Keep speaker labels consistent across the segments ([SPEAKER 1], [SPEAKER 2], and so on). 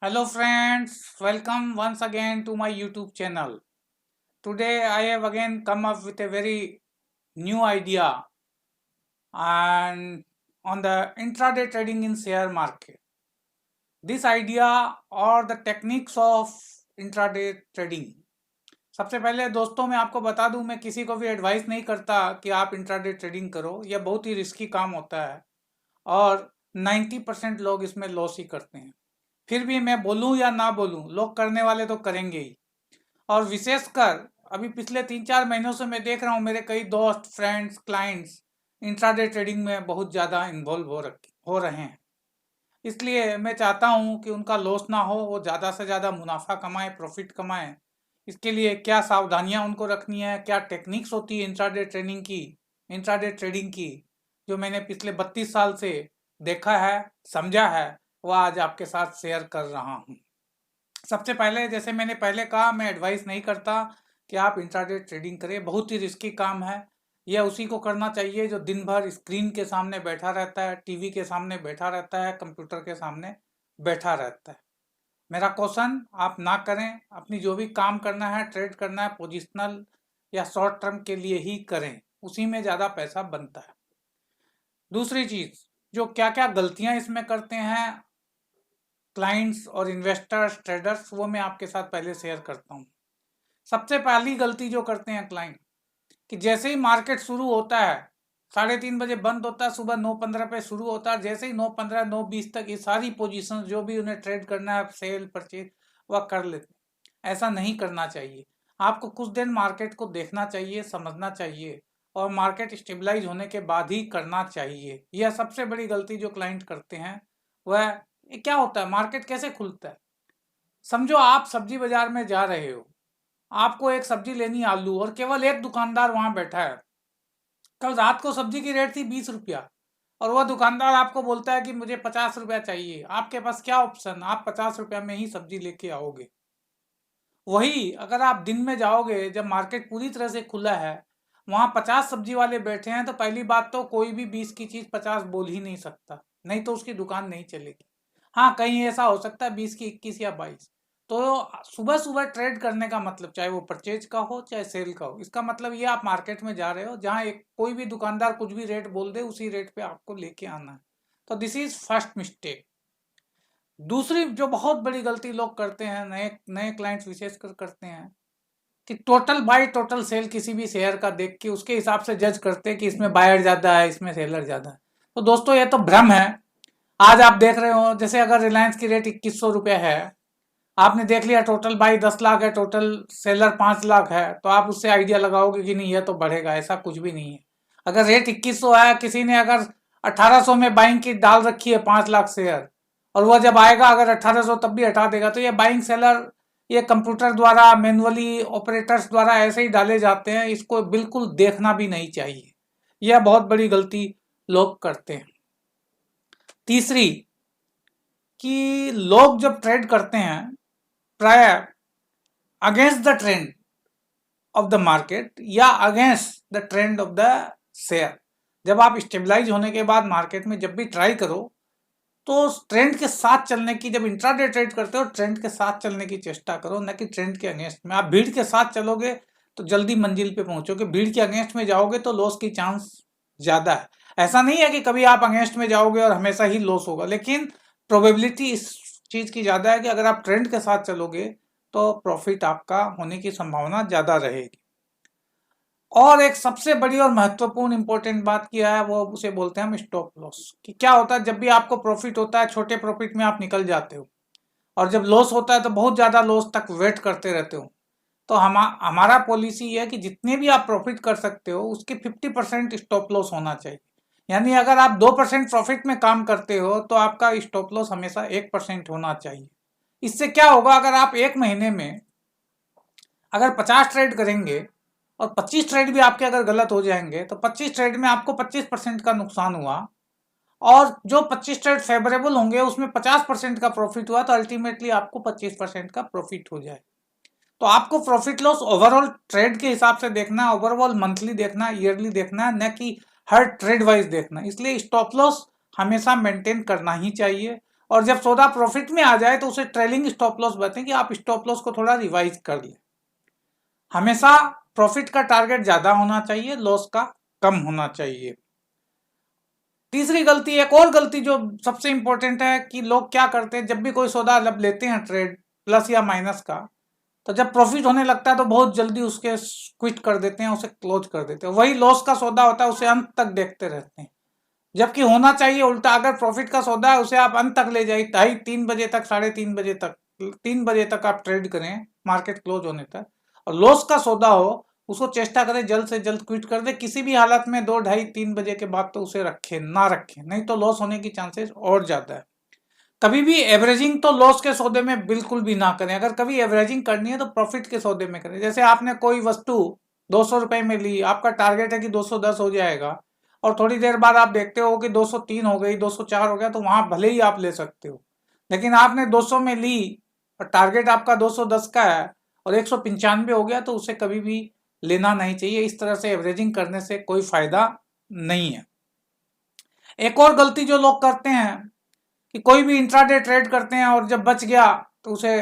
[SPEAKER 1] Hello friends, welcome once again to my YouTube channel. Today I have again come up with a very new idea and on the intraday trading in share market. This idea or the techniques of intraday trading. सबसे पहले दोस्तों मैं आपको बता दूं, मैं किसी को भी एडवाइस नहीं करता कि आप इंट्राडे ट्रेडिंग करो। यह बहुत ही रिस्की काम होता है और 90% लोग इसमें लॉस ही करते हैं। फिर भी मैं बोलूं या ना बोलूं, लोग करने वाले तो करेंगे ही। और विशेषकर अभी पिछले 3-4 महीनों से मैं देख रहा हूँ मेरे कई दोस्त, फ्रेंड्स, क्लाइंट्स इंट्राडे ट्रेडिंग में बहुत ज़्यादा इन्वॉल्व हो रहे हैं। इसलिए मैं चाहता हूँ कि उनका लॉस ना हो, वो ज़्यादा से ज़्यादा मुनाफा कमाएं, प्रॉफिट कमाएं। इसके लिए क्या सावधानियां उनको रखनी है, क्या टेक्निक्स होती है इंट्राडे ट्रेडिंग की, जो मैंने पिछले 32 साल से देखा है, समझा है, वह आज आपके साथ शेयर कर रहा हूँ। सबसे पहले, जैसे मैंने पहले कहा, मैं एडवाइस नहीं करता कि आप इंट्राडे ट्रेडिंग करें। बहुत ही रिस्की काम है। यह उसी को करना चाहिए जो दिन भर स्क्रीन के सामने बैठा रहता है, टीवी के सामने बैठा रहता है, कंप्यूटर के सामने बैठा रहता है। मेरा क्वेश्चन, आप ना करें। अपनी जो भी काम करना है, ट्रेड करना है, पोजिशनल या शॉर्ट टर्म के लिए ही करें, उसी में ज़्यादा पैसा बनता है। दूसरी चीज़, जो क्या क्या गलतियां इसमें करते हैं क्लाइंट्स और इन्वेस्टर्स, ट्रेडर्स, वो मैं आपके साथ पहले शेयर करता हूँ। सबसे पहली गलती जो करते हैं क्लाइंट, कि जैसे ही मार्केट शुरू होता है, 3:30 बजे बंद होता है, सुबह 9:15 पे शुरू होता है, जैसे ही 9:15 9:20 तक ये सारी पोजीशन जो भी उन्हें ट्रेड करना है, सेल परचेज, वह कर लेते हैं। ऐसा नहीं करना चाहिए। आपको कुछ दिन मार्केट को देखना चाहिए, समझना चाहिए और मार्केट स्टेबलाइज होने के बाद ही करना चाहिए। यह सबसे बड़ी गलती जो क्लाइंट करते हैं वह, क्या होता है, मार्केट कैसे खुलता है। समझो आप सब्जी बाजार में जा रहे हो, आपको एक सब्जी लेनी आलू, और केवल एक दुकानदार वहां बैठा है। कल रात को सब्जी की रेट थी 20 रुपया और वह दुकानदार आपको बोलता है कि मुझे 50 रुपया चाहिए। आपके पास क्या ऑप्शन, आप 50 रुपया में ही सब्जी लेके आओगे। वही अगर आप दिन में जाओगे, जब मार्केट पूरी तरह से खुला है, वहां 50 सब्जी वाले बैठे हैं, तो पहली बात तो कोई भी 20 की चीज 50 बोल ही नहीं सकता, नहीं तो उसकी दुकान नहीं चलेगी। हाँ, कहीं ऐसा हो सकता है 20 की 21 या 22। तो सुबह सुबह ट्रेड करने का मतलब, चाहे वो परचेज का हो चाहे सेल का हो, इसका मतलब ये आप मार्केट में जा रहे हो जहाँ एक कोई भी दुकानदार कुछ भी रेट बोल दे, उसी रेट पे आपको लेके आना है। तो दिस इज फर्स्ट मिस्टेक। दूसरी जो बहुत बड़ी गलती लोग करते हैं, नए नए क्लाइंट्स विशेषकर करते हैं, कि टोटल बाय टोटल सेल किसी भी शेयर का देख के उसके हिसाब से जज करते हैं कि इसमें बायर ज्यादा है, इसमें सेलर ज्यादा है। तो दोस्तों, यह तो भ्रम है। आज आप देख रहे हो, जैसे अगर रिलायंस की रेट 2100 रुपये है, आपने देख लिया टोटल बाई 10 लाख है, टोटल सेलर 5 लाख है, तो आप उससे आइडिया लगाओगे कि नहीं, यह तो बढ़ेगा। ऐसा कुछ भी नहीं है। अगर रेट 2100 है, किसी ने अगर 1800 में बाइंग की डाल रखी है 5 लाख शेयर, और वह जब आएगा अगर 1800 तब भी हटा देगा, तो ये बाइंग सेलर, ये कंप्यूटर द्वारा, मैनुअली ऑपरेटर्स द्वारा ऐसे ही डाले जाते हैं। इसको बिल्कुल देखना भी नहीं चाहिए। यह बहुत बड़ी गलती लोग करते हैं। तीसरी, कि लोग जब ट्रेड करते हैं, प्राय against the trend of the market या against the trend of the share. जब आप स्टेबलाइज होने के बाद मार्केट में जब भी ट्राई करो, तो ट्रेंड के साथ चलने की, जब इंट्राडे ट्रेड करते हो, ट्रेंड के साथ चलने की चेष्टा करो, न कि ट्रेंड के अगेंस्ट में। आप भीड़ के साथ चलोगे तो जल्दी मंजिल पे पहुंचोगे, भीड़ के अगेंस्ट में जाओगे तो लॉस की चांस ज्यादा है। ऐसा नहीं है कि कभी आप अगेंस्ट में जाओगे और हमेशा ही लॉस होगा, लेकिन प्रोबेबिलिटी इस चीज की ज्यादा है कि अगर आप ट्रेंड के साथ चलोगे तो प्रॉफिट आपका होने की संभावना ज्यादा रहेगी। और एक सबसे बड़ी और महत्वपूर्ण इंपॉर्टेंट बात किया है, वो उसे बोलते हैं हम स्टॉप लॉस। कि क्या होता है, जब भी आपको प्रॉफिट होता है, छोटे प्रॉफिट में आप निकल जाते हो, और जब लॉस होता है तो बहुत ज्यादा लॉस तक वेट करते रहते हो। तो हमारा पॉलिसी है कि जितने भी आप प्रॉफिट कर सकते हो, उसके 50% स्टॉप लॉस होना चाहिए। यानी अगर आप 2% प्रॉफिट में काम करते हो, तो आपका स्टॉप लॉस हमेशा 1% होना चाहिए। इससे क्या होगा, अगर आप एक महीने में अगर 50 ट्रेड करेंगे और 25 ट्रेड भी आपके अगर गलत हो जाएंगे, तो 25 ट्रेड में आपको 25% का नुकसान हुआ, और जो 25 ट्रेड फेवरेबल होंगे उसमें 50% का प्रॉफिट हुआ, तो अल्टीमेटली आपको 25% का प्रॉफिट हो जाए। तो आपको प्रॉफिट लॉस ओवरऑल ट्रेड के हिसाब से देखना, ओवरऑल मंथली देखना, ईयरली देखना, न कि हर ट्रेड वाइज देखना। इसलिए स्टॉप लॉस हमेशा मेंटेन करना ही चाहिए। और जब सौदा प्रॉफिट में आ जाए तो उसे ट्रेलिंग स्टॉप लॉस बताते हैं कि आप स्टॉप लॉस को थोड़ा रिवाइज कर लें। हमेशा प्रॉफिट का टारगेट ज्यादा होना चाहिए, लॉस का कम होना चाहिए। तीसरी गलती, एक और गलती जो सबसे इंपॉर्टेंट है कि लोग क्या करते हैं, जब भी कोई सौदा जब लेते हैं ट्रेड प्लस या माइनस का, तो जब प्रॉफिट होने लगता है तो बहुत जल्दी उसके क्विट कर देते हैं, उसे क्लोज कर देते हैं। वही लॉस का सौदा होता है उसे अंत तक देखते रहते हैं, जबकि होना चाहिए उल्टा। अगर प्रॉफिट का सौदा है उसे आप अंत तक ले जाइए, 2:30-3 बजे तक, 3:30 बजे तक, 3 बजे तक आप ट्रेड करें मार्केट क्लोज होने तक। और लॉस का सौदा हो उसको चेष्टा करें जल्द से जल्द क्विट कर दे, किसी भी हालत में 2, 2:30, 3 बजे के बाद तो उसे रखें ना रखें, नहीं तो लॉस होने की चांसेस और ज्यादा है। कभी भी एवरेजिंग तो लॉस के सौदे में बिल्कुल भी ना करें। अगर कभी एवरेजिंग करनी है तो प्रॉफिट के सौदे में करें। जैसे आपने कोई वस्तु 200 रुपए में ली, आपका टारगेट है कि 210 हो जाएगा, और थोड़ी देर बाद आप देखते हो कि 203 हो गई, 204 हो गया, तो वहां भले ही आप ले सकते हो। लेकिन आपने 200 में ली और टारगेट आपका 210 का है और 195 हो गया, तो उसे कभी भी लेना नहीं चाहिए। इस तरह से एवरेजिंग करने से कोई फायदा नहीं है। एक और गलती जो लोग करते हैं कि कोई भी इंट्राडे ट्रेड करते हैं और जब बच गया तो उसे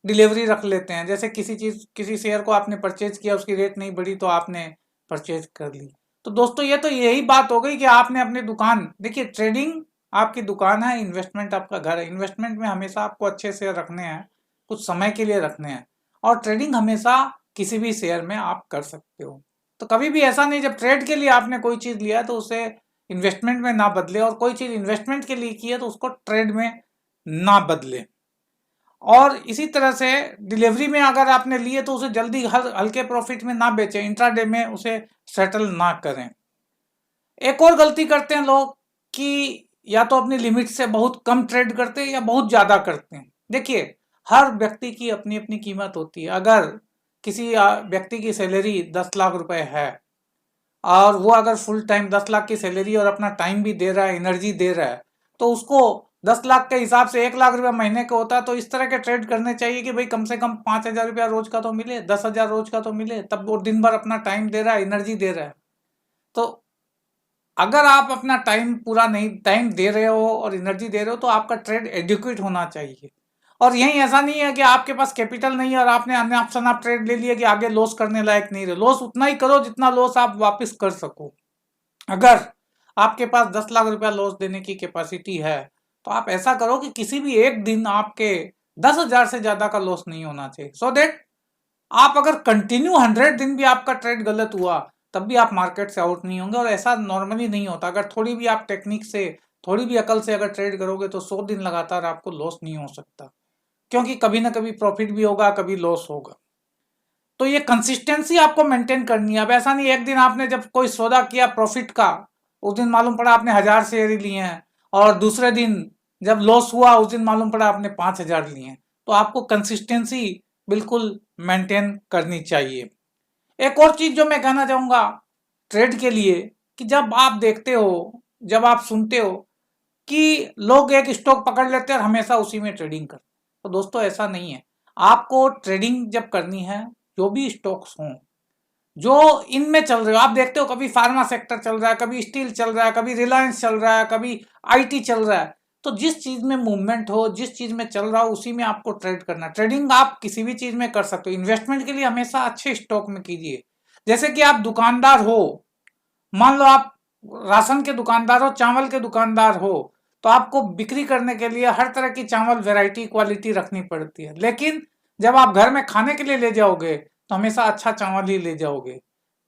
[SPEAKER 1] डिलीवरी रख लेते हैं। जैसे किसी शेयर को आपने परचेज किया, उसकी रेट नहीं बढ़ी तो आपने परचेज कर ली। तो दोस्तों ये तो यही बात हो गई कि आपने अपनी दुकान, देखिए ट्रेडिंग आपकी दुकान है, इन्वेस्टमेंट आपका घर है। इन्वेस्टमेंट में हमेशा आपको अच्छे शेयर रखने हैं, कुछ समय के लिए रखने हैं, और ट्रेडिंग हमेशा किसी भी शेयर में आप कर सकते हो। तो कभी भी ऐसा नहीं, जब ट्रेड के लिए आपने कोई चीज लिया तो उसे इन्वेस्टमेंट में ना बदले, और कोई चीज इन्वेस्टमेंट के लिए की है तो उसको ट्रेड में ना बदले। और इसी तरह से डिलीवरी में अगर आपने लिए तो उसे जल्दी हल्के प्रॉफिट में ना बेचें, इंट्राडे में उसे सेटल ना करें। एक और गलती करते हैं लोग कि या तो अपनी लिमिट से बहुत कम ट्रेड करते हैं या बहुत ज्यादा करते हैं। देखिए हर व्यक्ति की अपनी अपनी कीमत होती है। अगर किसी व्यक्ति की सैलरी 10 लाख रुपए है और वो अगर फुल टाइम 10 लाख की सैलरी और अपना टाइम भी दे रहा है, एनर्जी दे रहा है, तो उसको 10 लाख के हिसाब से 1 लाख रुपया महीने का होता है। तो इस तरह के ट्रेड करने चाहिए कि भाई कम से कम 5,000 रुपया रोज का तो मिले, 10,000 रोज का तो मिले, तब वो दिन भर अपना टाइम दे रहा है, एनर्जी दे रहा है। तो अगर आप अपना टाइम पूरा नहीं, टाइम दे रहे हो और एनर्जी दे रहे हो, तो आपका ट्रेड एडिक्वेट होना चाहिए। और यही ऐसा नहीं है कि आपके पास कैपिटल नहीं है और आपने अन्य ऑप्शन आप ट्रेड ले लिया कि आगे लॉस करने लायक नहीं रहे। लॉस उतना ही करो जितना लॉस आप वापस कर सको। अगर आपके पास 10 लाख रुपया लॉस देने की कैपेसिटी है तो आप ऐसा करो कि किसी भी एक दिन आपके 10,000 से ज्यादा का लॉस नहीं होना चाहिए, सो दैट आप अगर कंटिन्यू 100 दिन भी आपका ट्रेड गलत हुआ तब भी आप मार्केट से आउट नहीं होंगे। और ऐसा नॉर्मली नहीं होता। अगर थोड़ी भी आप टेक्निक से, थोड़ी भी अकल से अगर ट्रेड करोगे तो 100 दिन लगातार आपको लॉस नहीं हो सकता, क्योंकि कभी ना कभी प्रॉफिट भी होगा, कभी लॉस होगा। तो ये कंसिस्टेंसी आपको मेंटेन करनी है। अब ऐसा नहीं एक दिन आपने जब कोई सौदा किया प्रॉफिट का, उस दिन मालूम पड़ा आपने 1,000 शेयर ही लिए हैं, और दूसरे दिन जब लॉस हुआ उस दिन मालूम पड़ा आपने 5,000 लिए हैं। तो आपको कंसिस्टेंसी बिल्कुल मेंटेन करनी चाहिए। एक और चीज जो मैं कहना चाहूंगा ट्रेड के लिए, कि जब आप देखते हो, जब आप सुनते हो कि लोग एक स्टॉक पकड़ लेते हैं और हमेशा उसी में ट्रेडिंग करते हैं, तो दोस्तों ऐसा नहीं है। आपको ट्रेडिंग जब करनी है, जो भी स्टॉक्स हों जो इनमें चल रहे हो, आप देखते हो कभी फार्मा सेक्टर चल रहा है, कभी स्टील चल रहा है, कभी रिलायंस चल रहा है, कभी आईटी चल रहा है, तो जिस चीज में मूवमेंट हो, जिस चीज में चल रहा हो, उसी में आपको ट्रेड करना। ट्रेडिंग आप किसी भी चीज में कर सकते हो। इन्वेस्टमेंट के लिए हमेशा अच्छे स्टॉक में कीजिए। जैसे कि आप दुकानदार हो, मान लो आप राशन के दुकानदार हो, चावल के दुकानदार हो, तो आपको बिक्री करने के लिए हर तरह की चावल वैरायटी, क्वालिटी रखनी पड़ती है। लेकिन जब आप घर में खाने के लिए ले जाओगे तो हमेशा अच्छा चावल ही ले जाओगे।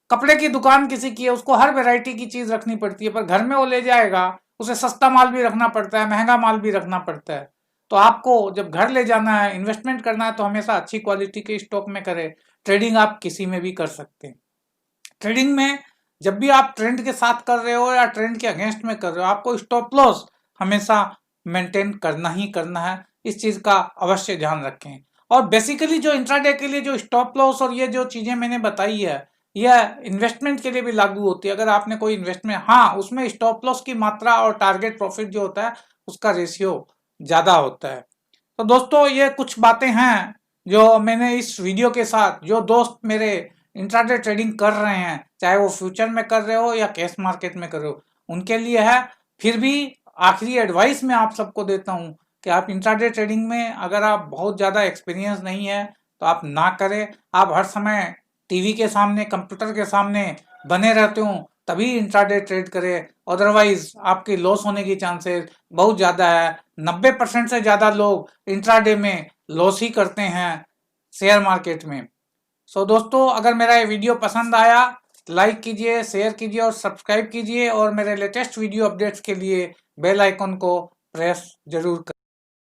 [SPEAKER 1] कपड़े की दुकान किसी की है, उसको हर वैरायटी की चीज रखनी पड़ती है, पर घर में वो ले जाएगा, उसे सस्ता माल भी रखना पड़ता है, महंगा माल भी रखना पड़ता है। तो आपको जब घर ले जाना है, इन्वेस्टमेंट करना है, तो हमेशा अच्छी क्वालिटी के स्टॉक में करें। ट्रेडिंग आप किसी में भी कर सकते हैं। ट्रेडिंग में जब भी आप ट्रेंड के साथ कर रहे हो या ट्रेंड के अगेंस्ट में कर रहे हो, आपको स्टॉप लॉस हमेशा मेंटेन करना ही करना है। इस चीज का अवश्य ध्यान रखें। और बेसिकली जो इंट्राडे के लिए जो स्टॉप लॉस और ये जो चीजें मैंने बताई है, यह इन्वेस्टमेंट के लिए भी लागू होती है। अगर आपने कोई इन्वेस्टमेंट, हाँ उसमें स्टॉप लॉस की मात्रा और टारगेट प्रॉफिट जो होता है उसका रेशियो ज्यादा होता है। तो दोस्तों ये कुछ बातें हैं जो मैंने इस वीडियो के साथ, जो दोस्त मेरे इंट्राडे ट्रेडिंग कर रहे हैं, चाहे वो फ्यूचर में कर रहे हो या कैश मार्केट में कर रहे हो, उनके लिए है। फिर भी आखिरी एडवाइस मैं आप सबको देता हूं कि आप इंट्राडे ट्रेडिंग में अगर आप बहुत ज़्यादा एक्सपीरियंस नहीं है तो आप ना करें। आप हर समय टीवी के सामने, कंप्यूटर के सामने बने रहते हो तभी इंट्राडे ट्रेड करें, अदरवाइज आपके लॉस होने की चांसेस बहुत ज़्यादा है। 90% से ज़्यादा लोग इंट्राडे में लॉस ही करते हैं शेयर मार्केट में। सो दोस्तों, अगर मेरा ये वीडियो पसंद आया लाइक कीजिए, शेयर कीजिए और सब्सक्राइब कीजिए, और मेरे लेटेस्ट वीडियो अपडेट्स के लिए बेल आइकन को प्रेस जरूर करें।